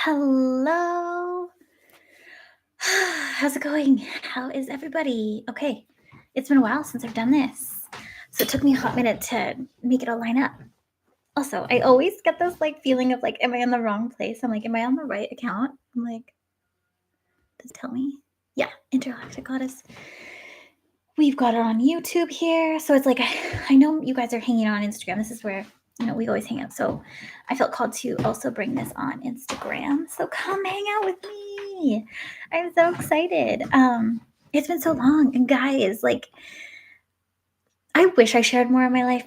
Hello. How's it going? How is everybody? Okay, it's been a while since I've done this. So it took me a hot minute to make it all line up. Also, I always get this feeling of am I in the wrong place? I'm like, am I on the right account? I'm like, does it tell me? Yeah, Intergalactic Goddess. We've got it on YouTube here. So it's like I know you guys are hanging out on Instagram. This is where we always hang out. So I felt called to also bring this on Instagram. So come hang out with me. I'm so excited. It's been so long. And guys, I wish I shared more of my life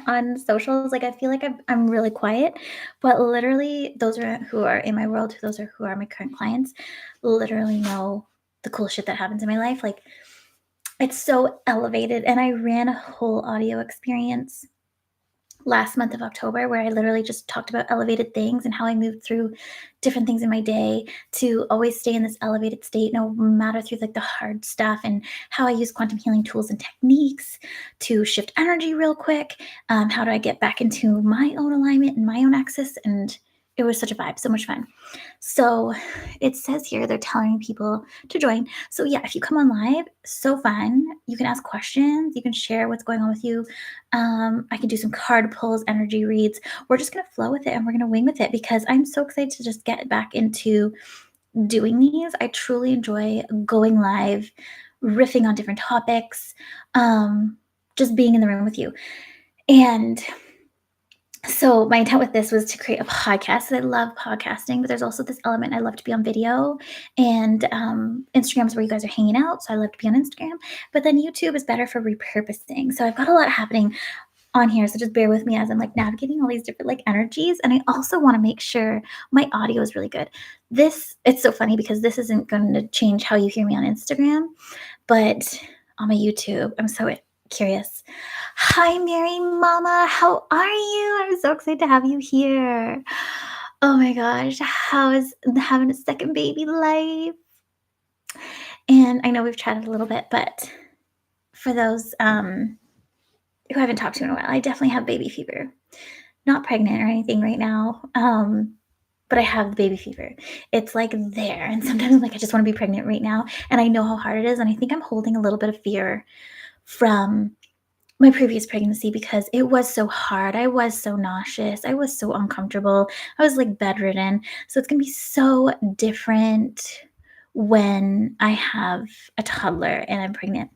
on socials. I feel like I'm really quiet, but literally those are who are in my world, those are who are my current clients, literally know the cool shit that happens in my life. It's so elevated. And I ran a whole audio experience last month of October where I literally just talked about elevated things and how I moved through different things in my day to always stay in this elevated state, no matter through the hard stuff, and how I use quantum healing tools and techniques to shift energy real quick. How do I get back into my own alignment and my own axis? And it was such a vibe, so much fun. So it says here they're telling people to join. So yeah, if you come on live, so fun. You can ask questions. You can share what's going on with you. I can do some card pulls, energy reads. We're just going to flow with it and we're going to wing with it because I'm so excited to just get back into doing these. I truly enjoy going live, riffing on different topics, just being in the room with you. And so my intent with this was to create a podcast. I love podcasting, but there's also this element I love to be on video, and Instagram's where you guys are hanging out, so I love to be on Instagram. But then YouTube is better for repurposing. So I've got a lot happening on here, so just bear with me as I'm navigating all these different energies. And I also want to make sure my audio is really good. It's so funny because this isn't going to change how you hear me on Instagram, but on my YouTube, I'm so curious. Hi, Mary Mama. How are you? I'm so excited to have you here. Oh my gosh. How is having a second baby life? And I know we've chatted a little bit, but for those who I haven't talked to in a while, I definitely have baby fever. Not pregnant or anything right now. But I have the baby fever. It's there. And sometimes I just want to be pregnant right now. And I know how hard it is. And I think I'm holding a little bit of fear from my previous pregnancy because it was so hard. I was so nauseous. I was so uncomfortable. I was bedridden. So it's going to be so different when I have a toddler and I'm pregnant.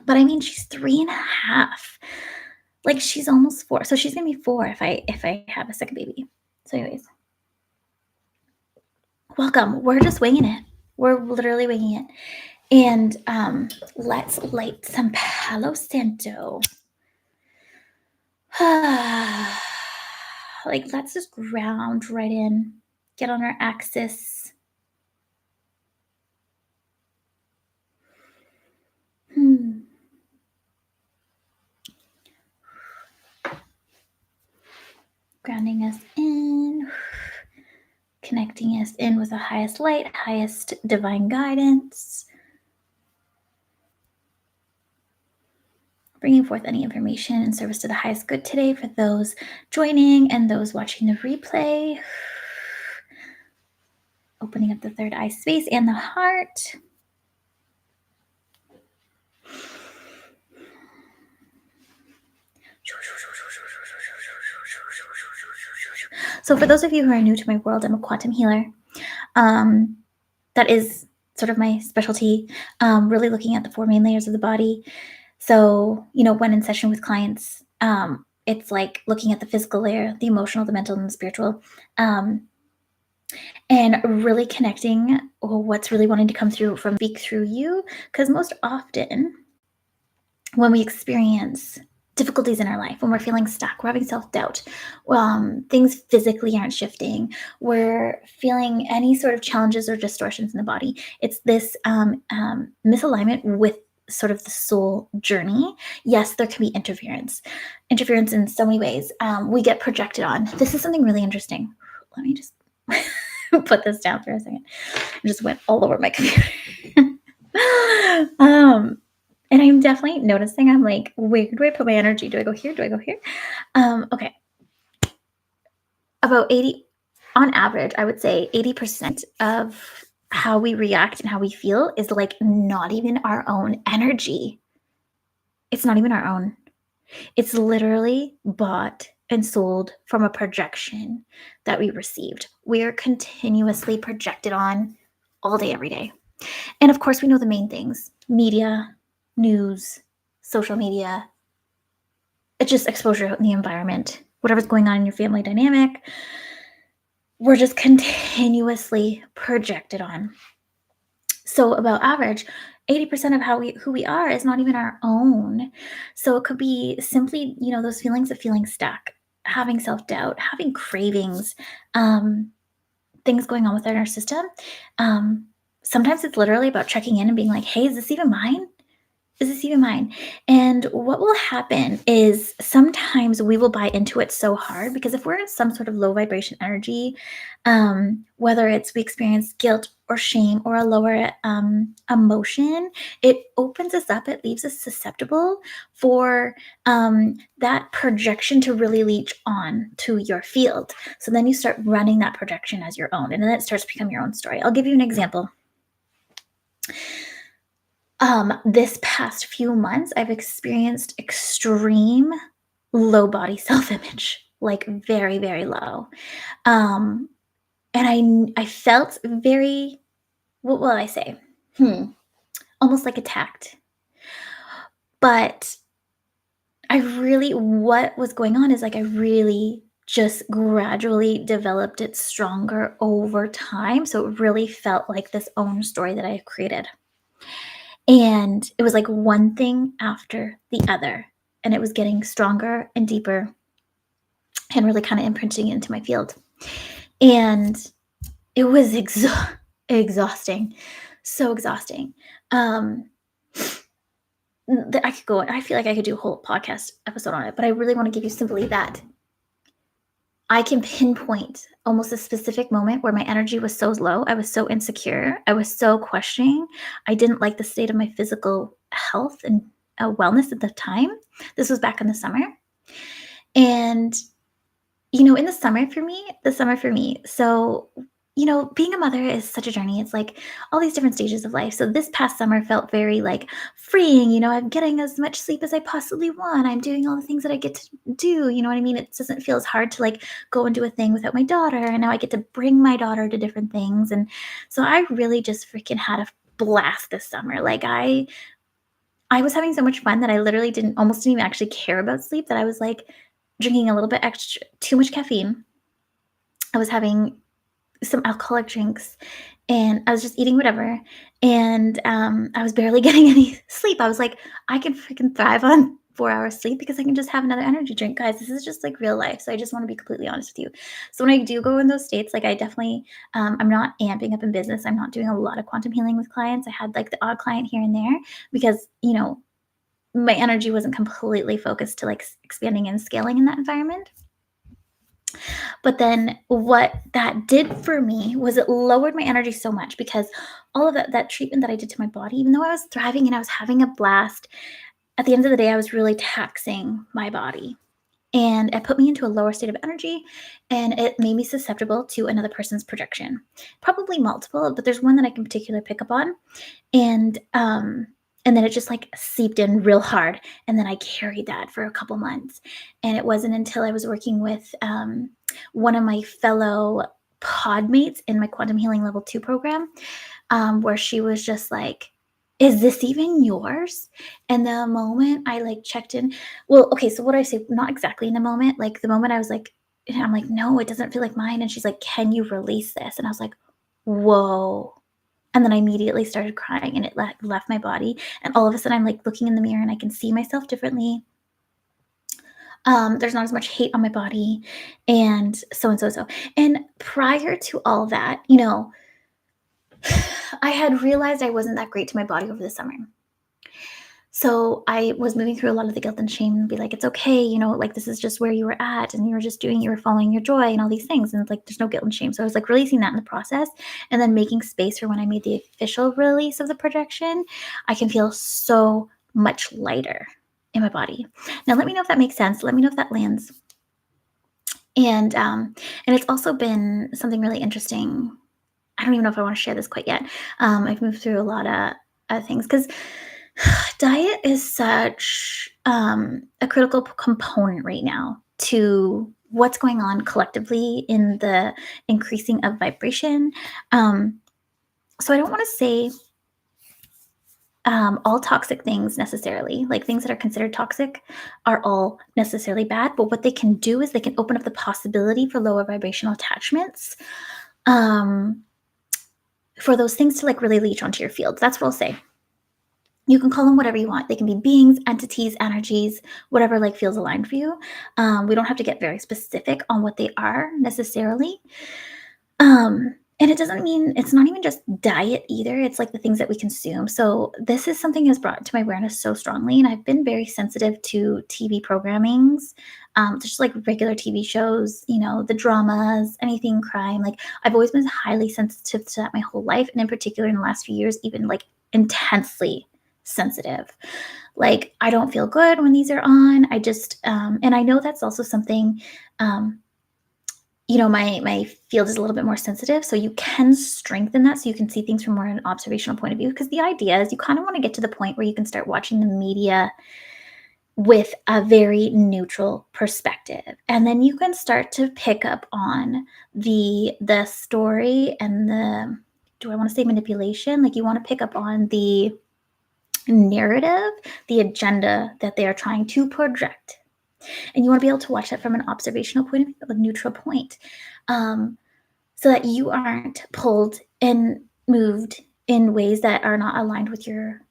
But I mean, she's 3.5. She's almost 4. So she's going to be 4 if I have a second baby. So anyways, welcome. We're just winging it. We're literally winging it. And let's light some Palo Santo. Let's just ground right in, get on our axis. Grounding us in, connecting us in with the highest light, highest divine guidance. Bringing forth any information in service to the highest good today for those joining and those watching the replay. Opening up the third eye space and the heart. So for those of you who are new to my world, I'm a quantum healer. That is sort of my specialty, really looking at the 4 main layers of the body. So, when in session with clients, it's looking at the physical layer, the emotional, the mental, and the spiritual, and really connecting what's really wanting to come through from speak through you. Because most often when we experience difficulties in our life, when we're feeling stuck, we're having self-doubt, things physically aren't shifting, we're feeling any sort of challenges or distortions in the body, it's this misalignment with sort of the soul journey. Yes, there can be interference in so many ways. We get projected on. This is something really interesting. Let me just put this down for a second. I just went all over my computer. And I'm definitely noticing, I'm where do I put my energy? Do I go here? Do I go here? Okay. About 80, on average, I would say 80% of how we react and how we feel is like not even our own energy. It's not even our own. It's literally bought and sold from a projection that we received. We are continuously projected on all day, every day. And of course, we know the main things: media, news, social media, it's just exposure in the environment, whatever's going on in your family dynamic. We're just continuously projected on. So about average, 80% of who we are is not even our own. So it could be simply, those feelings of feeling stuck, having self-doubt, having cravings, um, things going on within our system. Um, Sometimes it's literally about checking in and being like, hey, is this even mine? Is this even mine? And what will happen is sometimes we will buy into it so hard because if we're in some sort of low vibration energy, whether it's we experience guilt or shame or a lower emotion, it opens us up. It leaves us susceptible for that projection to really leech on to your field. So then you start running that projection as your own, and then it starts to become your own story. I'll give you an example. This past few months, I've experienced extreme low body self-image, like very, very low. Um, and I felt very, what will I say? Almost like attacked. But what was going on is like I really just gradually developed it stronger over time. So it really felt like this own story that I had created. And it was like one thing after the other. And it was getting stronger and deeper and really kind of imprinting into my field. And it was exhausting. So exhausting. I could go, I feel like I could do a whole podcast episode on it, but I really want to give you simply that. I can pinpoint almost a specific moment where my energy was so low. I was so insecure. I was so questioning. I didn't like the state of my physical health and wellness at the time. This was back in the summer. And, in the summer for me, so, being a mother is such a journey. It's like all these different stages of life. So this past summer felt very like freeing. I'm getting as much sleep as I possibly want. I'm doing all the things that I get to do. You know what I mean? It doesn't feel as hard to like go and do a thing without my daughter. And now I get to bring my daughter to different things. And so I really just freaking had a blast this summer. Like I was having so much fun that I literally almost didn't even actually care about sleep, that I was like drinking a little bit extra, too much caffeine. I was having some alcoholic drinks, and I was just eating whatever. And I was barely getting any sleep. I was like, I can freaking thrive on 4 hours sleep because I can just have another energy drink. Guys, this is just like real life. So I just want to be completely honest with you. So when I do go in those states, like I definitely, I'm not amping up in business. I'm not doing a lot of quantum healing with clients. I had like the odd client here and there because, my energy wasn't completely focused to like expanding and scaling in that environment. But then what that did for me was it lowered my energy so much because all of that treatment that I did to my body, even though I was thriving and I was having a blast, at the end of the day, I was really taxing my body. And it put me into a lower state of energy, and it made me susceptible to another person's projection. Probably multiple, but there's one that I can particularly pick up on. And then it just like seeped in real hard. And then I carried that for a couple months. And it wasn't until I was working with one of my fellow podmates in my Quantum Healing Level 2 program, where she was just like, is this even yours? And the moment I like checked in, well, okay, so what do I say? Not exactly in the moment. Like the moment I was like, I'm like, no, it doesn't feel like mine. And she's like, can you release this? And I was like, whoa. And then I immediately started crying, and it left my body. And all of a sudden I'm like looking in the mirror and I can see myself differently. There's not as much hate on my body, and so and so so. And prior to all that, I had realized I wasn't that great to my body over the summer. So I was moving through a lot of the guilt and shame and be like, it's okay, like this is just where you were at and you were following your joy and all these things. And like, there's no guilt and shame. So I was like releasing that in the process, and then making space for when I made the official release of the projection, I can feel so much lighter in my body. Now, let me know if that makes sense. Let me know if that lands. And it's also been something really interesting. I don't even know if I want to share this quite yet. I've moved through a lot of things because diet is such a critical component right now to what's going on collectively in the increasing of vibration. Um, so I don't want to say all toxic things necessarily, like things that are considered toxic, are all necessarily bad. But what they can do is they can open up the possibility for lower vibrational attachments. Um, for those things to like really leech onto your fields. That's what I'll say. You can call them whatever you want. They can be beings, entities, energies, whatever like feels aligned for you. We don't have to get very specific on what they are necessarily. And it doesn't mean it's not even just diet either. It's like the things that we consume. So this is something that's brought to my awareness so strongly, and I've been very sensitive to TV programmings, just like regular TV shows, the dramas, anything crime. Like I've always been highly sensitive to that my whole life, and in particular in the last few years, even like intensely sensitive. Like I don't feel good when these are on. And I know that's also something. Um, my field is a little bit more sensitive, so you can strengthen that so you can see things from more an observational point of view. Because the idea is you kind of want to get to the point where you can start watching the media with a very neutral perspective, and then you can start to pick up on the story and the, do I want to say manipulation? Like you want to pick up on the narrative, the agenda that they are trying to project, and you want to be able to watch that from an observational point of view, a neutral point, um, so that you aren't pulled and moved in ways that are not aligned with your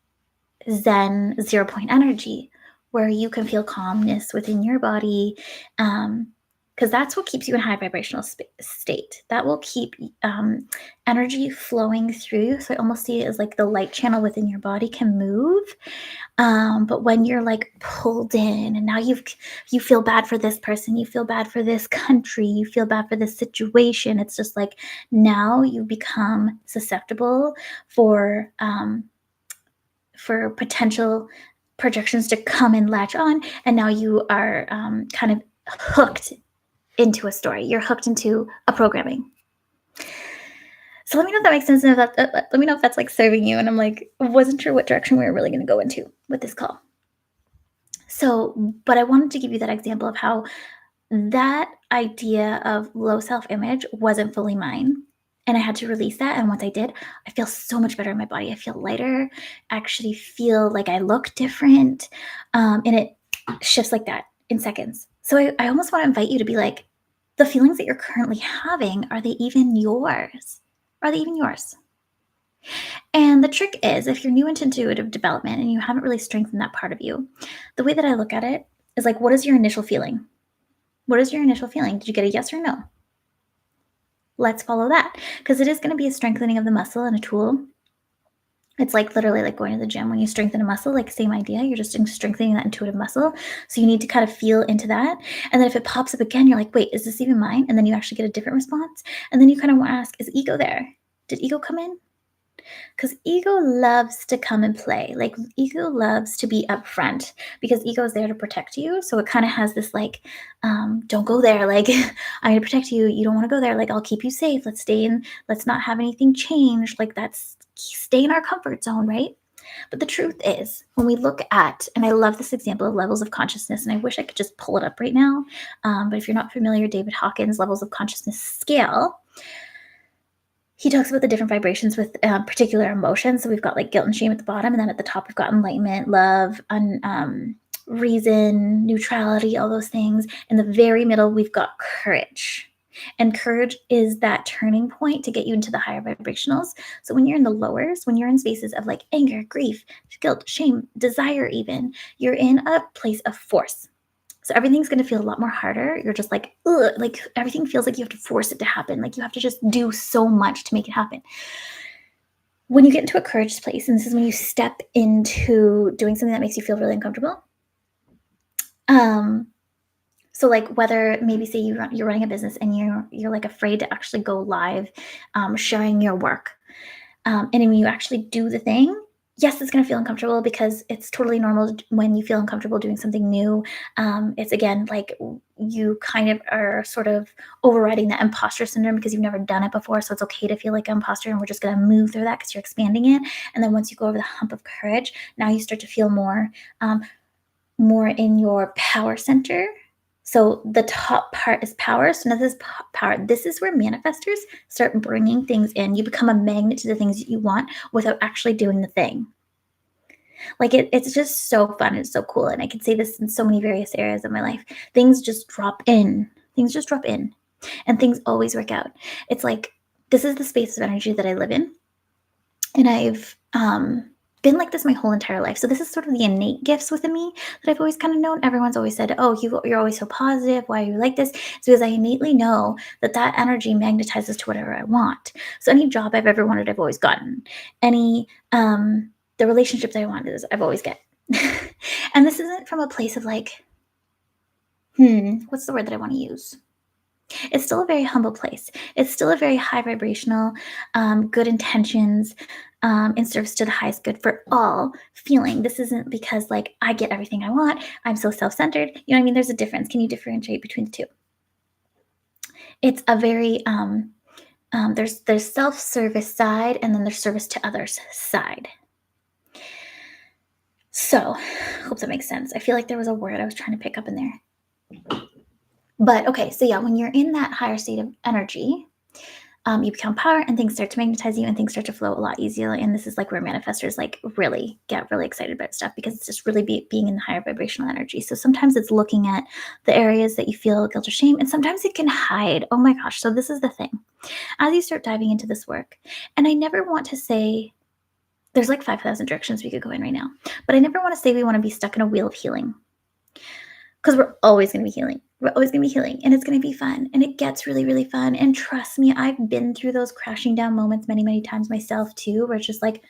Zen 0 point energy, where you can feel calmness within your body. Because that's what keeps you in high vibrational state. That will keep energy flowing through you. So I almost see it as like the light channel within your body can move. But when you're like pulled in, and now you feel bad for this person, you feel bad for this country, you feel bad for this situation. It's just like now you become susceptible for potential projections to come and latch on, and now you are kind of hooked into a story. You're hooked into a programming. So let me know if that makes sense, and if let me know if that's like serving you. And I'm like, wasn't sure what direction we were really going to go into with this call. So, but I wanted to give you that example of how that idea of low self-image wasn't fully mine. And I had to release that. And once I did, I feel so much better in my body. I feel lighter. I actually feel like I look different. And it shifts like that in seconds. So I almost want to invite you to be like, the feelings that you're currently having, are they even yours? Are they even yours? And the trick is, if you're new into intuitive development and you haven't really strengthened that part of you, the way that I look at it is like, what is your initial feeling? What is your initial feeling? Did you get a yes or no? Let's follow that, because it is going to be a strengthening of the muscle and a tool. It's like literally like going to the gym. When you strengthen a muscle, like same idea, you're just strengthening that intuitive muscle. So you need to kind of feel into that. And then if it pops up again, you're like, wait, is this even mine? And then you actually get a different response. And then you kind of want to ask, is ego there? Did ego come in? Because ego loves to come and play. Like ego loves to be upfront, because ego is there to protect you. So it kind of has this like, don't go there. Like I'm going to protect you. You don't want to go there. Like I'll keep you safe. Let's stay in. Let's not have anything change. Like that's stay in our comfort zone, right? But the truth is, when we look at, and I love this example of levels of consciousness, and I wish I could just pull it up right now. But if you're not familiar, David Hawkins' levels of consciousness scale, he talks about the different vibrations with particular emotions. So we've got like guilt and shame at the bottom, and then at the top we've got enlightenment, love, reason, neutrality, all those things. In the very middle we've got courage. And courage is that turning point to get you into the higher vibrationals. So when you're in the lowers, when you're in spaces of like anger, grief, guilt, shame, desire even, you're in a place of force. So everything's going to feel a lot more harder. You're just like, ugh, like everything feels like you have to force it to happen. Like you have to just do so much to make it happen. When you get into a courage place, and this is when you step into doing something that makes you feel really uncomfortable. So like whether maybe say you're running a business and you're like afraid to actually go live, sharing your work. And then when you actually do the thing, yes, it's going to feel uncomfortable because it's totally normal when you feel uncomfortable doing something new. It's again like you kind of are sort of overriding that imposter syndrome because you've never done it before. So it's okay to feel like an imposter, and we're just going to move through that because you're expanding it. And then once you go over the hump of courage, now you start to feel um, more in your power center. So the top part is power. So now this is power. This is where manifestors start bringing things in. You become a magnet to the things that you want without actually doing the thing. Like it's just so fun and so cool. And I can say this in so many various areas of my life. Things just drop in. Things just drop in. And things always work out. It's like this is the space of energy that I live in. And I've been like this my whole entire life. So this is sort of the innate gifts within me that I've always kind of known. Everyone's always said, "Oh, you're always so positive. Why are you like this?" It's because I innately know that that energy magnetizes to whatever I want. So any job I've ever wanted, I've always gotten. Any the relationships I wanted, I've always get. And this isn't from a place of like, what's the word that I want to use? It's still a very humble place. It's still a very high vibrational, good intentions, in service to the highest good for all feeling. This isn't because like I get everything I want. I'm so self-centered. You know what I mean? There's a difference. Can you differentiate between the two? It's a very there's self-service side and then there's service to others side. So, hope that makes sense. I feel like there was a word I was trying to pick up in there. But okay, so yeah, when you're in that higher state of energy, you become power and things start to magnetize you and things start to flow a lot easier. And this is like where manifestors like really get really excited about stuff because it's just really being in the higher vibrational energy. So sometimes it's looking at the areas that you feel guilt or shame, and sometimes it can hide. Oh my gosh. So this is the thing. As you start diving into this work, and I never want to say there's like 5,000 directions we could go in right now, but I never want to say we want to be stuck in a wheel of healing because we're always going to be healing. We're always going to be healing and it's going to be fun and it gets really, really fun. And trust me, I've been through those crashing down moments many, many times myself too, where it's just like,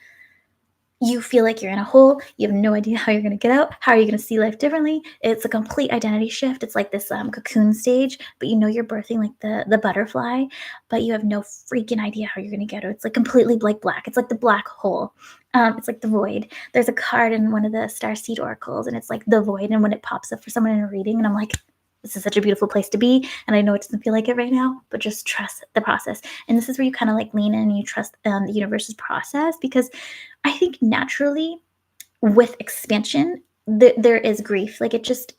you feel like you're in a hole. You have no idea how you're going to get out. How are you going to see life differently? It's a complete identity shift. It's like this cocoon stage, but you know you're birthing like the butterfly, but you have no freaking idea how you're going to get out. It's like completely like black. It's like the black hole. It's like the void. There's a card in one of the star seed oracles, and it's like the void. And when it pops up for someone in a reading, and I'm like, this is such a beautiful place to be. And I know it doesn't feel like it right now, but just trust the process. And this is where you kind of like lean in and you trust the universe's process because I think naturally with expansion, there is grief. Like it just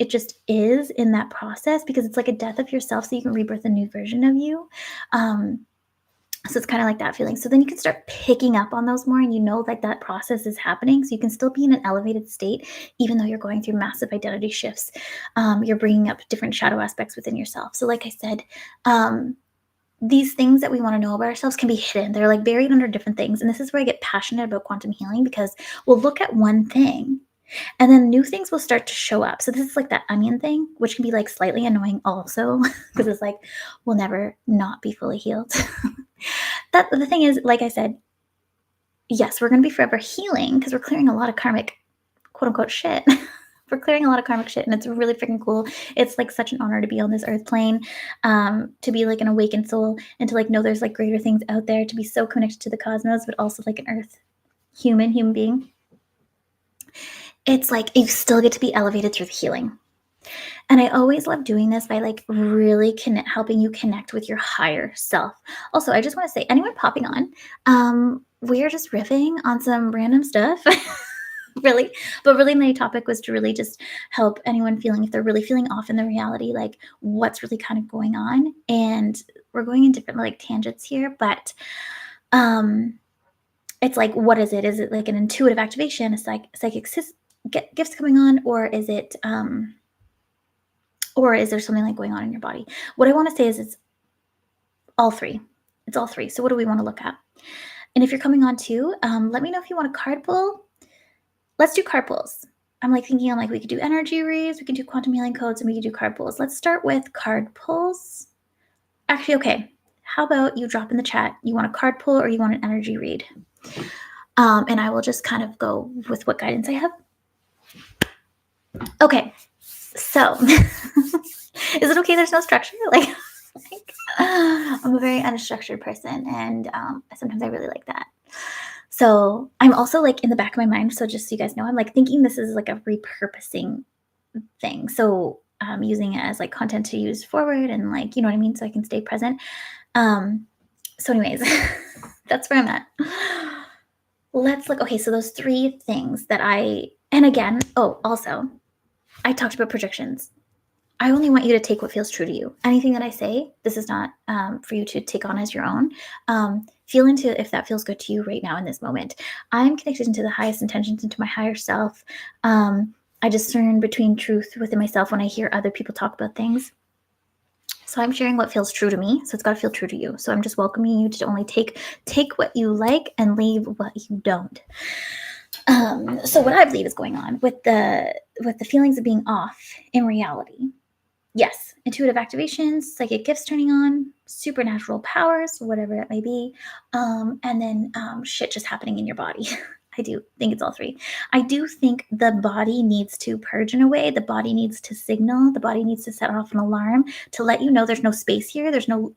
is in that process because it's like a death of yourself, so you can rebirth a new version of you. Um, so it's kind of like that feeling. So then you can start picking up on those more, and you know like that process is happening. So you can still be in an elevated state, even though you're going through massive identity shifts. You're bringing up different shadow aspects within yourself. So like I said, these things that we want to know about ourselves can be hidden. They're like buried under different things. And this is where I get passionate about quantum healing because we'll look at one thing and then new things will start to show up. So this is like that onion thing, which can be like slightly annoying also because it's like we'll never not be fully healed. That the thing is, like I said, yes, we're going to be forever healing because we're clearing a lot of karmic quote unquote shit. We're clearing a lot of karmic shit and it's really freaking cool. It's like such an honor to be on this earth plane, to be like an awakened soul and to like know there's like greater things out there, to be so connected to the cosmos, but also like an earth human being. It's like you still get to be elevated through the healing. And I always love doing this by like really helping you connect with your higher self. Also, I just want to say, anyone popping on, we're just riffing on some random stuff. Really, but really my topic was to really just help anyone feeling if they're really feeling off in the reality, like what's really kind of going on. And we're going in different like tangents here, but um it's like, what is it? Is it like an intuitive activation, a psychic gifts coming on, or is there something like going on in your body? What I want to say is it's all three. It's all three. So what do we want to look at? And if you're coming on too, let me know if you want a card pull. Let's do card pulls. I'm like thinking on like we could do energy reads, we could do quantum healing codes, and we could do card pulls. Let's start with card pulls. Actually, okay. How about you drop in the chat? You want a card pull or you want an energy read? And I will just kind of go with what guidance I have. Okay. So, is it okay? There's no structure. Like I'm a very unstructured person, and sometimes I really like that. So I'm also like in the back of my mind, so just so you guys know, I'm like thinking this is like a repurposing thing. So using it as like content to use forward and like, you know what I mean? So I can stay present. Um, so anyways, that's where I'm at. Let's look. Okay, so those three things that and again, oh, also, I talked about projections. I only want you to take what feels true to you. Anything that I say, this is not for you to take on as your own. Feel into if that feels good to you right now in this moment. I'm connected into the highest intentions, into my higher self. I discern between truth within myself when I hear other people talk about things. So I'm sharing what feels true to me. So it's got to feel true to you. So I'm just welcoming you to only take what you like and leave what you don't. So what I believe is going on with the feelings of being off in reality. Yes, intuitive activations, psychic gifts turning on, supernatural powers, whatever it may be, and then shit just happening in your body. I do think it's all three. I do think the body needs to purge in a way. The body needs to signal. The body needs to set off an alarm to let you know there's no space here. There's no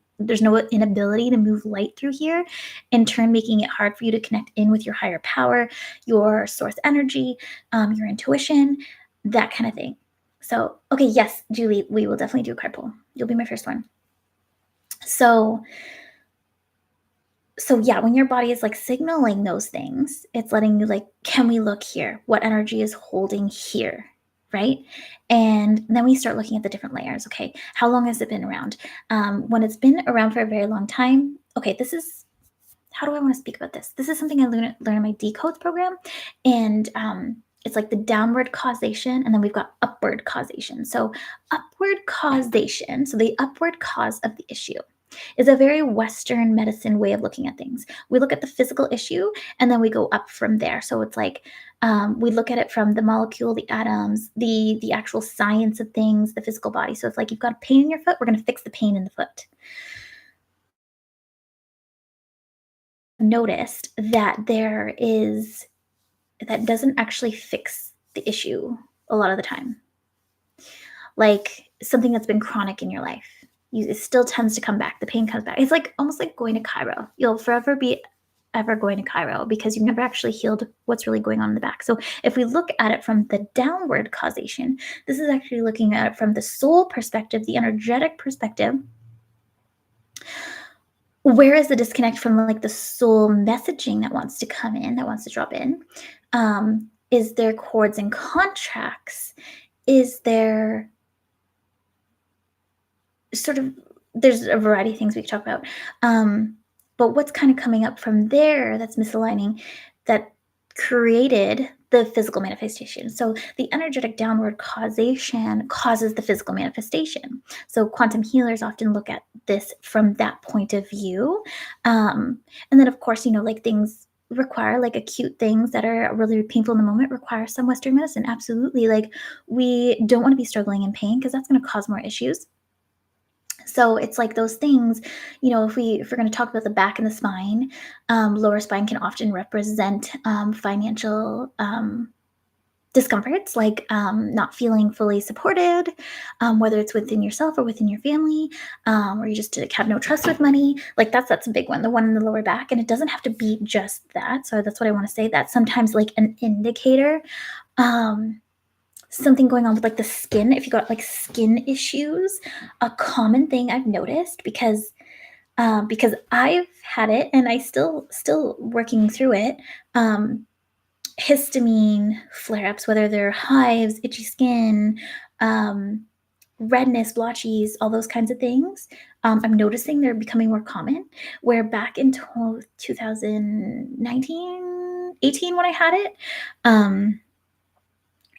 inability to move light through here, in turn making it hard for you to connect in with your higher power, your source energy, your intuition, that kind of thing. So, okay, yes, Julie, we will definitely do a card pull. You'll be my first one. So, yeah, when your body is like signaling those things, it's letting you like, can we look here? What energy is holding here? Right. And then we start looking at the different layers. Okay. How long has it been around? When it's been around for a very long time, okay, this is how do I want to speak about this? This is something I learn in my decodes program. And it's like the downward causation, and then we've got upward causation. So, upward causation, so the upward cause of the issue, is a very Western medicine way of looking at things. We look at the physical issue and then we go up from there. So it's like we look at it from the molecule, the atoms, the actual science of things, the physical body. So it's like you've got a pain in your foot, we're going to fix the pain in the foot. Noticed that that doesn't actually fix the issue a lot of the time. Like something that's been chronic in your life, it still tends to come back. The pain comes back. It's like almost like going to Cairo. You'll forever be ever going to Cairo because you've never actually healed what's really going on in the back. So if we look at it from the downward causation, this is actually looking at it from the soul perspective, the energetic perspective. Where is the disconnect from like the soul messaging that wants to come in, that wants to drop in? Is there cords and contracts? Is there sort of there's a variety of things we could talk about. But what's kind of coming up from there that's misaligning that created the physical manifestation. So the energetic downward causation causes the physical manifestation. So quantum healers often look at this from that point of view. And then of course, like things require like acute things that are really painful in the moment require some Western medicine. Absolutely. Like we don't want to be struggling in pain because that's going to cause more issues. So it's like those things, if we're going to talk about the back and the spine, lower spine can often represent financial discomforts, like not feeling fully supported, whether it's within yourself or within your family, or you just have no trust with money. Like that's a big one, the one in the lower back, and it doesn't have to be just that. So that's what I want to say. That's sometimes like an indicator. Something going on with like the skin, if you got like skin issues, a common thing I've noticed because I've had it and I still working through it. Histamine flare-ups, whether they're hives, itchy skin, um, redness, blotchies, all those kinds of things. I'm noticing they're becoming more common. Where back in 2019, 18, when I had it,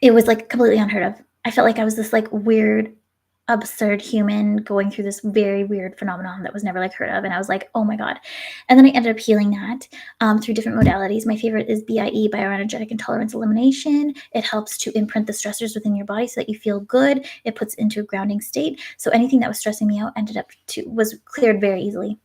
it was like completely unheard of. I felt like I was this like weird, absurd human going through this very weird phenomenon that was never like heard of. And I was like, oh my God. And then I ended up healing that through different modalities. My favorite is BIE, bioenergetic intolerance elimination. It helps to imprint the stressors within your body so that you feel good. It puts into a grounding state. So anything that was stressing me out was cleared very easily.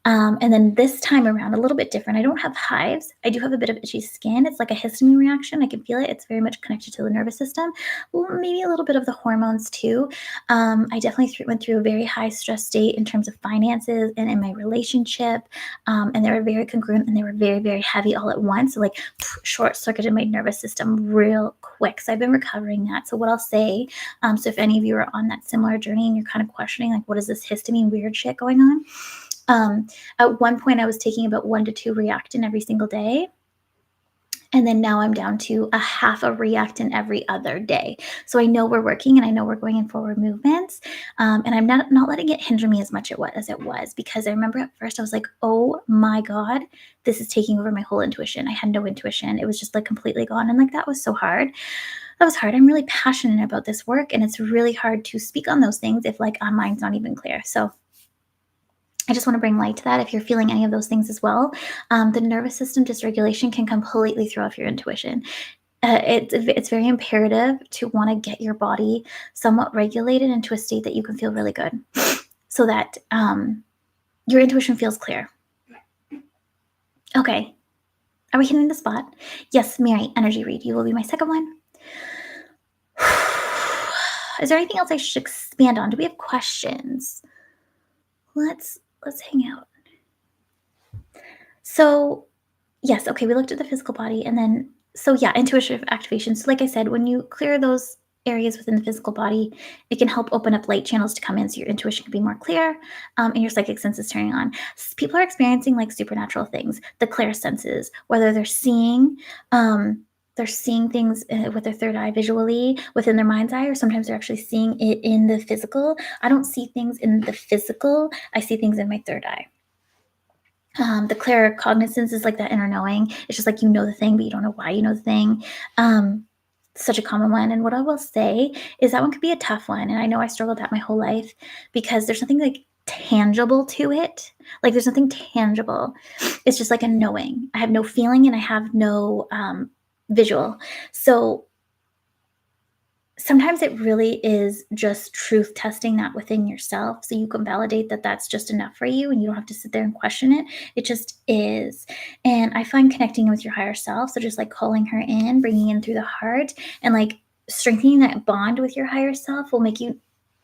And then this time around, a little bit different. I don't have hives. I do have a bit of itchy skin. It's like a histamine reaction. I can feel it. It's very much connected to the nervous system. Well, maybe a little bit of the hormones too. I definitely went through a very high stress state in terms of finances and in my relationship. And they were very congruent and they were very, very heavy all at once. So, like, short circuited my nervous system real quick. So, I've been recovering that. So, what I'll say, so if any of you are on that similar journey and you're kind of questioning, like, what is this histamine weird shit going on? Um, at one point, I was taking about 1 to 2 Reactin every single day. And then now I'm down to a half a Reactin every other day. So I know we're working and I know we're going in forward movements. And I'm not letting it hinder me as much as it was, because I remember at first I was like, oh my God, this is taking over my whole intuition. I had no intuition. It was just like completely gone. And like that was so hard. That was hard. I'm really passionate about this work, and it's really hard to speak on those things if like our mind's not even clear. So I just want to bring light to that if you're feeling any of those things as well. The nervous system dysregulation can completely throw off your intuition. It's very imperative to want to get your body somewhat regulated into a state that you can feel really good, so that your intuition feels clear. Okay. Are we hitting the spot? Yes, Mary, energy read. You will be my second one. Is there anything else I should expand on? Do we have questions? Let's hang out. So, yes, okay, we looked at the physical body, and then so yeah, intuitive activation. So like I said, when you clear those areas within the physical body, it can help open up light channels to come in, so your intuition can be more clear, and your psychic senses turning on. People are experiencing like supernatural things, the clear senses, whether they're seeing things with their third eye visually within their mind's eye, or sometimes they're actually seeing it in the physical. I don't see things in the physical. I see things in my third eye. The claircognizance is like that inner knowing. It's just like you know the thing, but you don't know why you know the thing. Such a common one. And what I will say is that one could be a tough one. And I know I struggled with that my whole life, because there's nothing like tangible to it. Like there's nothing tangible. It's just like a knowing. I have no feeling and I have no visual. So sometimes it really is just truth testing that within yourself, so you can validate that that's just enough for you and you don't have to sit there and question it. It just is. And I find connecting with your higher self, so just like calling her in, bringing in through the heart, and like strengthening that bond with your higher self will make you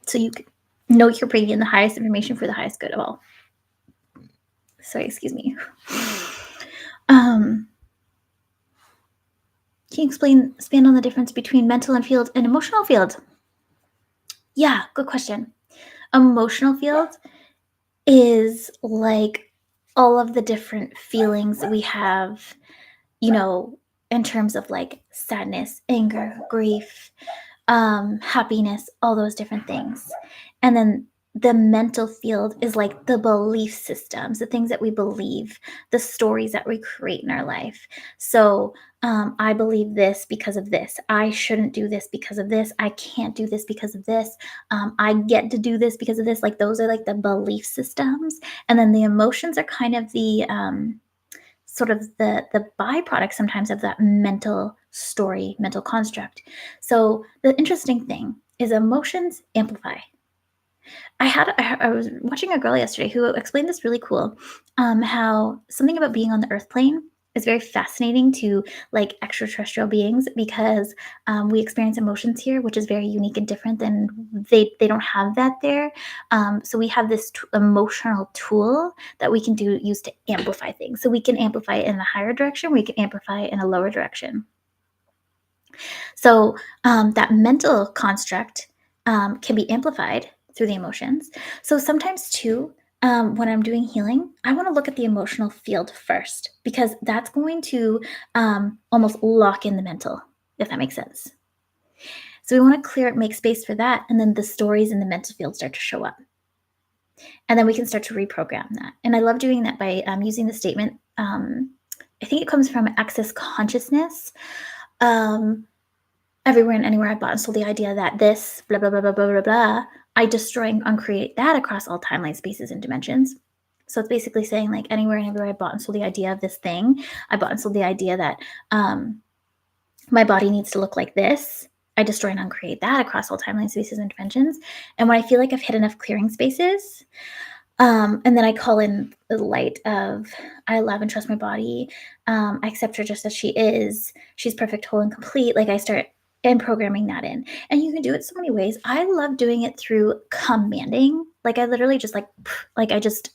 so you can know you're bringing in the highest information for the highest good of all. Sorry, excuse me. Can you expand on the difference between mental and field and emotional field? Yeah, good question. Emotional field is like all of the different feelings that we have, in terms of like sadness, anger, grief, happiness, all those different things. And then the mental field is like the belief systems, the things that we believe, the stories that we create in our life. So I believe this because of this. I shouldn't do this because of this. I can't do this because of this. I get to do this because of this. Like those are like the belief systems. And then the emotions are kind of the sort of the byproduct sometimes of that mental story, mental construct. So the interesting thing is emotions amplify. I was watching a girl yesterday who explained this really cool, how something about being on the earth plane is very fascinating to like extraterrestrial beings, because we experience emotions here, which is very unique and different than they don't have that there. So we have this emotional tool that we can use to amplify things. So we can amplify it in a higher direction, we can amplify it in a lower direction. So that mental construct can be amplified through the emotions. So sometimes too, when I'm doing healing, I want to look at the emotional field first, because that's going to almost lock in the mental, if that makes sense. So we want to clear it, make space for that, and then the stories in the mental field start to show up. And then we can start to reprogram that. And I love doing that by using the statement. I think it comes from Access Consciousness. Everywhere and anywhere I bought and sold the idea that this blah blah blah blah blah blah blah, I destroy and uncreate that across all timeline, spaces, and dimensions. So it's basically saying like anywhere and everywhere I bought and sold the idea of this thing, I bought and sold the idea that my body needs to look like this. I destroy and uncreate that across all timeline, spaces, and dimensions. And when I feel like I've hit enough clearing spaces, And then I call in the light of I love and trust my body. I accept her just as she is. She's perfect, whole, and complete. Like I start and programming that in. And you can do it so many ways. I love doing it through commanding. Like I literally just like I just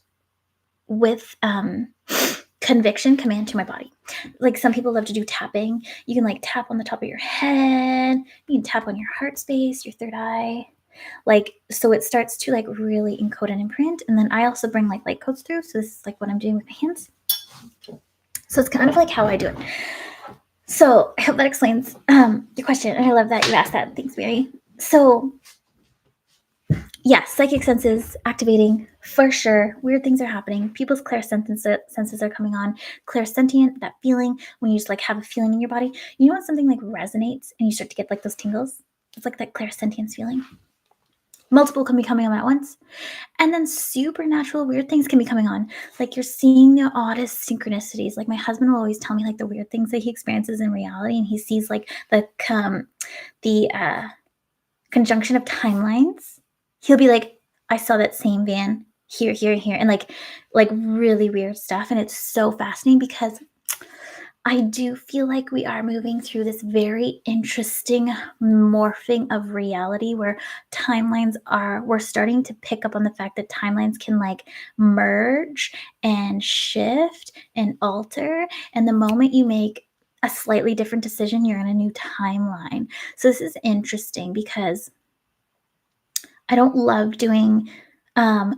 with conviction command to my body. Like some people love to do tapping. You can like tap on the top of your head, you can tap on your heart space, your third eye. Like so it starts to like really encode and imprint. And then I also bring like light codes through. So this is like what I'm doing with my hands. So it's kind of like how I do it. So I hope that explains your question. And I love that you asked that. Thanks, Mary. So yes, psychic senses activating for sure. Weird things are happening. People's senses are coming on. Clairsentient, that feeling when you just like have a feeling in your body. You know when something like resonates and you start to get like those tingles? It's like that clairsentience feeling. Multiple can be coming on at once. And then supernatural weird things can be coming on. Like you're seeing the oddest synchronicities. Like my husband will always tell me like the weird things that he experiences in reality, and he sees like the conjunction of timelines. He'll be like, I saw that same van here, here, and here, and like really weird stuff. And it's so fascinating because I do feel like we are moving through this very interesting morphing of reality where we're starting to pick up on the fact that timelines can like merge and shift and alter. And the moment you make a slightly different decision, you're in a new timeline. So this is interesting because I don't love doing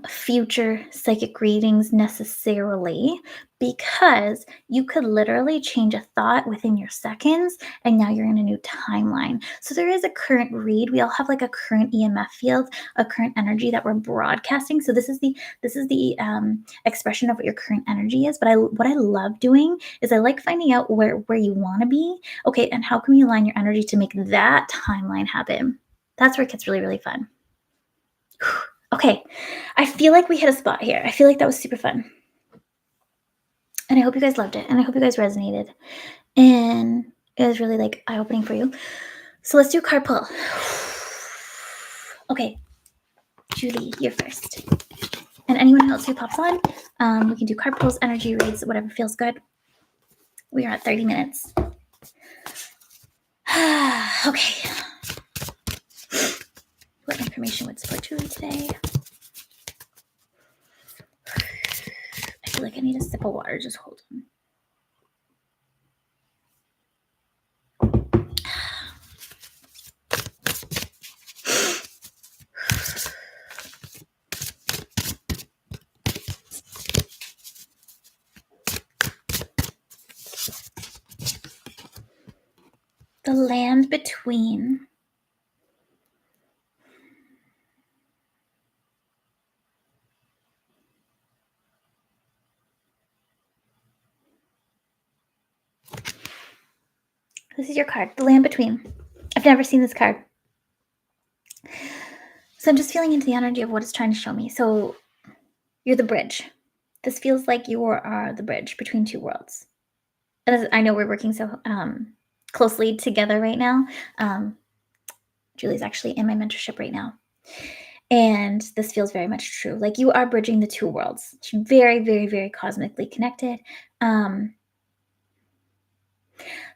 future psychic readings necessarily because you could literally change a thought within your seconds and now you're in a new timeline. So there is a current read. We all have like a current EMF field, a current energy that we're broadcasting. So this is the expression of what your current energy is. But what I love doing is I like finding out where you want to be. Okay, and how can we align your energy to make that timeline happen? That's where it gets really, really fun. Okay, I feel like we hit a spot here. I feel like that was super fun. And I hope you guys loved it. And I hope you guys resonated. And it was really like eye opening for you. So let's do a card pull. Okay, Julie, you're first. And anyone else who pops on, we can do card pulls, energy reads, whatever feels good. We are at 30 minutes. Okay. What information would support Julie today? I feel like I need a sip of water. Just hold on. The land between. This is your card, the land between. I've never seen this card. So I'm just feeling into the energy of what it's trying to show me. So you're the bridge. This feels like you are the bridge between two worlds. And I know we're working so closely together right now. Julie's actually in my mentorship right now. And this feels very much true. Like you are bridging the two worlds. Very, very, very cosmically connected.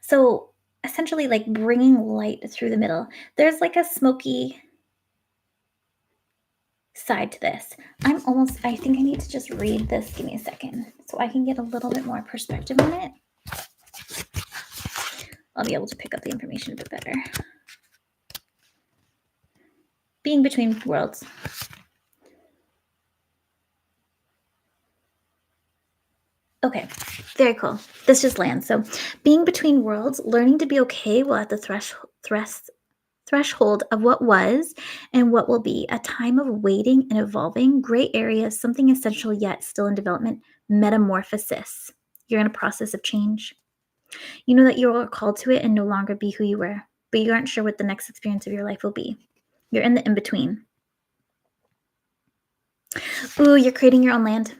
So essentially like bringing light through the middle. There's like a smoky side to this. I think I need to just read this. Give me a second so I can get a little bit more perspective on it. I'll be able to pick up the information a bit better. Being between worlds. Okay, very cool. This just lands. So being between worlds, learning to be okay while at the threshold of what was and what will be, a time of waiting and evolving, gray areas, something essential yet still in development, metamorphosis. You're in a process of change. You know that you are called to it and no longer be who you were, but you aren't sure what the next experience of your life will be. You're in the in-between. Ooh, you're creating your own land.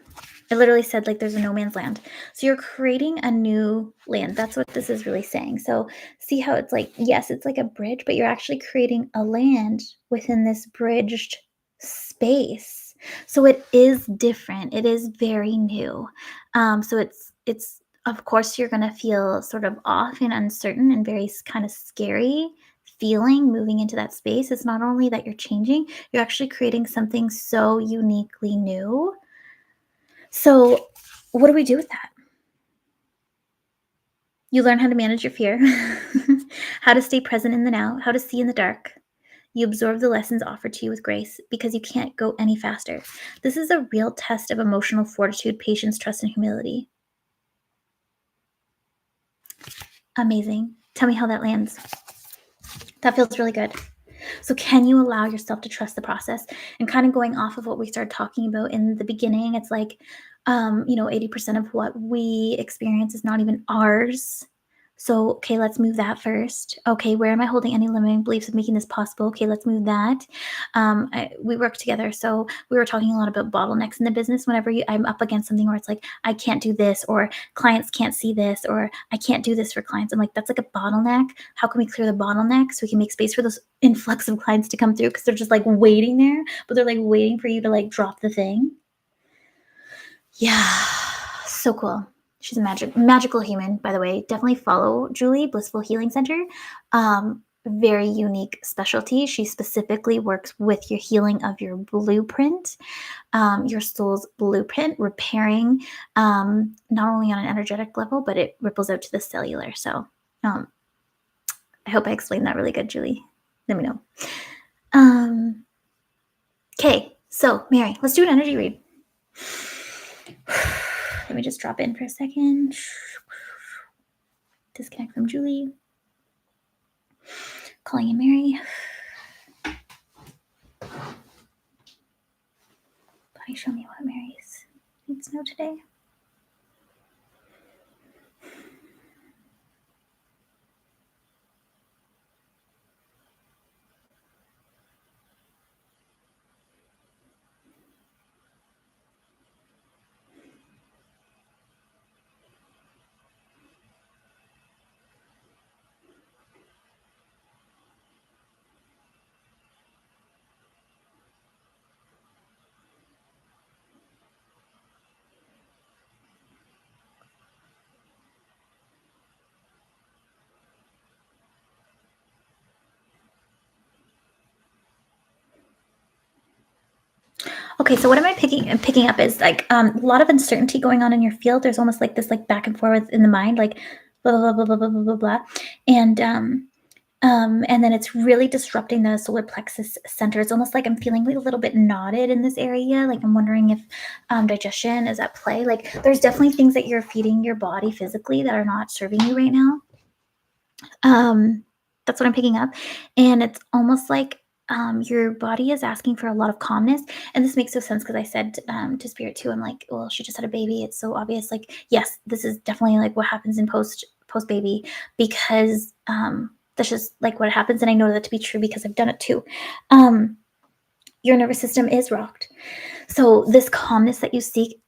It literally said like there's a no man's land. So you're creating a new land. That's what this is really saying. So see how it's like, yes, it's like a bridge, but you're actually creating a land within this bridged space. So it is different. It is very new. So it's of course you're gonna feel sort of off and uncertain and very kind of scary feeling moving into that space. It's not only that you're changing, you're actually creating something so uniquely new. So what do we do with that? You learn how to manage your fear, how to stay present in the now, how to see in the dark. You absorb the lessons offered to you with grace because you can't go any faster. This is a real test of emotional fortitude, patience, trust, and humility. Amazing. Tell me how that lands. That feels really good. So, can you allow yourself to trust the process? And kind of going off of what we started talking about in the beginning, it's like, 80% of what we experience is not even ours. So, okay, let's move that first. Okay, where am I holding any limiting beliefs of making this possible? Okay, let's move that. We work together. So, we were talking a lot about bottlenecks in the business. Whenever I'm up against something where it's like, I can't do this, or clients can't see this, or I can't do this for clients, I'm like, that's like a bottleneck. How can we clear the bottleneck so we can make space for those influx of clients to come through because they're just like waiting there, but they're like waiting for you to like drop the thing. Yeah, so cool. She's a magical human, by the way. Definitely follow Julie, Blissful Healing Center. Very unique specialty. She specifically works with your healing of your blueprint, your soul's blueprint, repairing not only on an energetic level, but it ripples out to the cellular. So um, I hope I explained that really good, Julie. Let me know. Um, okay, so Mary, let's do an energy read. Let me just drop in for a second. Disconnect from Julie. Calling in Mary. Body, show me what Mary's needs to know today. Okay, so what am I picking up is like a lot of uncertainty going on in your field. There's almost like this like back and forth in the mind, like blah blah blah blah blah blah blah blah, and and then it's really disrupting the solar plexus center. It's almost like I'm feeling like a little bit knotted in this area. Like I'm wondering if digestion is at play. Like there's definitely things that you're feeding your body physically that are not serving you right now. Um, that's what I'm picking up. And it's almost like your body is asking for a lot of calmness. And this makes no sense because I said to Spirit too, I'm like, well, she just had a baby. It's so obvious. Like, yes, this is definitely like what happens in post baby because that's just like what happens. And I know that to be true because I've done it too. Um, your nervous system is rocked. So this calmness that you seek,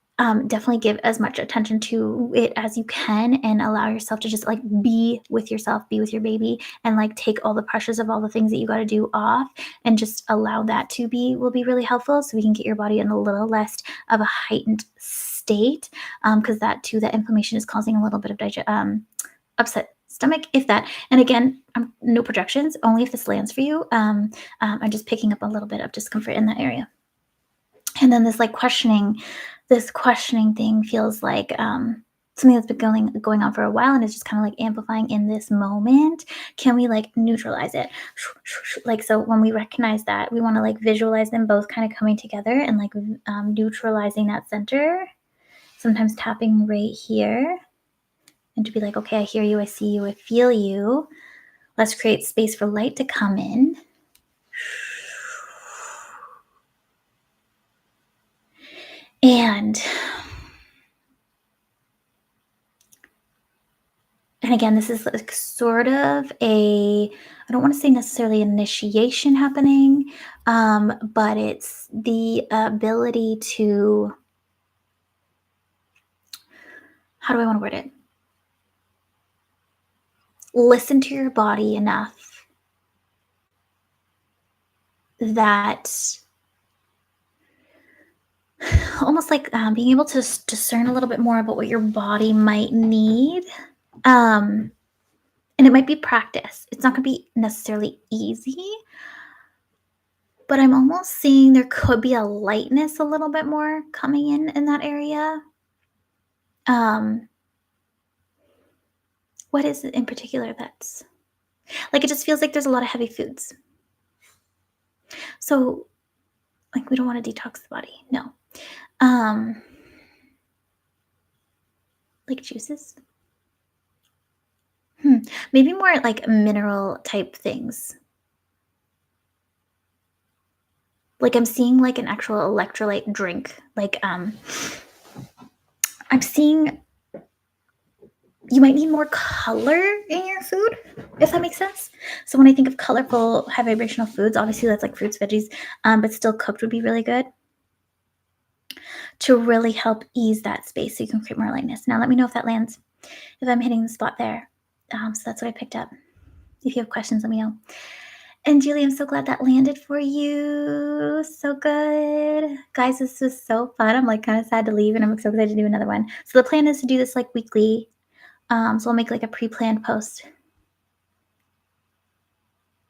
definitely give as much attention to it as you can and allow yourself to just like be with yourself, be with your baby, and like take all the pressures of all the things that you got to do off and just allow that to be will be really helpful so we can get your body in a little less of a heightened state because that too, that inflammation is causing a little bit of upset stomach if that, and again, no projections, only if this lands for you. I'm just picking up a little bit of discomfort in that area. And then this questioning thing feels like something that's been going on for a while and is just kind of like amplifying in this moment. Can we like neutralize it? Like so when we recognize that, we want to like visualize them both kind of coming together and like neutralizing that center. Sometimes tapping right here and to be like, okay, I hear you, I see you, I feel you. Let's create space for light to come in. And again, this is like sort of I don't want to say necessarily initiation happening, but it's the ability to, how do I want to word it? Listen to your body enough that almost like being able to discern a little bit more about what your body might need. Um, and it might be practice. It's not going to be necessarily easy, but I'm almost seeing there could be a lightness a little bit more coming in that area. Um, what is it in particular that's like? It just feels like there's a lot of heavy foods. So, like, we don't want to detox the body. No. Um, like juices. Hmm. Maybe more like mineral type things. Like I'm seeing like an actual electrolyte drink. Like I'm seeing you might need more color in your food, if that makes sense. So when I think of colorful, high vibrational foods, obviously that's like fruits, veggies, but still cooked would be really good to really help ease that space so you can create more lightness. Now let me know if that lands, if I'm hitting the spot there. So that's what I picked up. If you have questions, let me know. And Julie, I'm so glad that landed for you. So good. Guys, this was so fun. I'm like kind of sad to leave and I'm so excited to do another one. So the plan is to do this like weekly. So I'll make like a pre-planned post.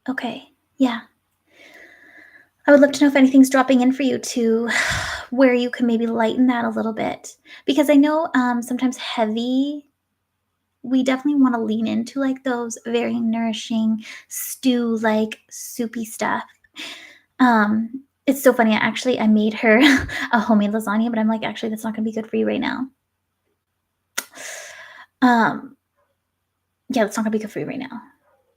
Okay. Yeah. I would love to know if anything's dropping in for you to where you can maybe lighten that a little bit. Because I know sometimes heavy, we definitely want to lean into like those very nourishing stew like soupy stuff. It's so funny. I made her a homemade lasagna, but I'm like, actually, that's not gonna be good for you right now. Um, yeah, that's not gonna be good for you right now.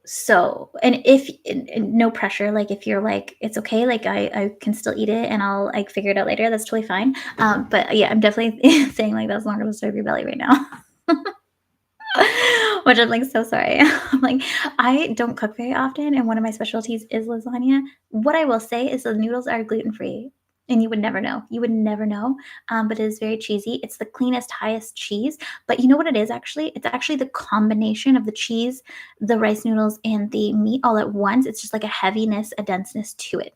So, and if and no pressure, like if you're like, it's okay, like I can still eat it and I'll like figure it out later. That's totally fine. But yeah, I'm definitely saying like that's not gonna serve your belly right now. Which I'm like so sorry. I'm like, I don't cook very often, and one of my specialties is lasagna. What I will say is the noodles are gluten free, and you would never know. You would never know. But it is very cheesy. It's the cleanest, highest cheese. But you know what it is actually? It's actually the combination of the cheese, the rice noodles, and the meat all at once. It's just like a heaviness, a denseness to it.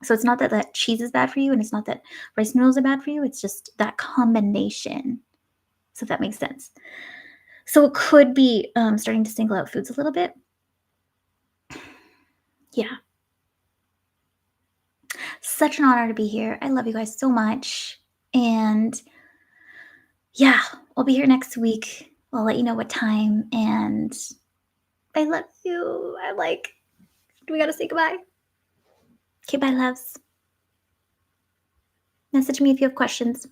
So it's not that that cheese is bad for you, and it's not that rice noodles are bad for you. It's just that combination. So if that makes sense. So it could be, starting to single out foods a little bit. Yeah. Such an honor to be here. I love you guys so much. And yeah, I'll be here next week. I'll let you know what time. And I love you. I'm like, do we gotta say goodbye? Okay, bye, loves. Message me if you have questions.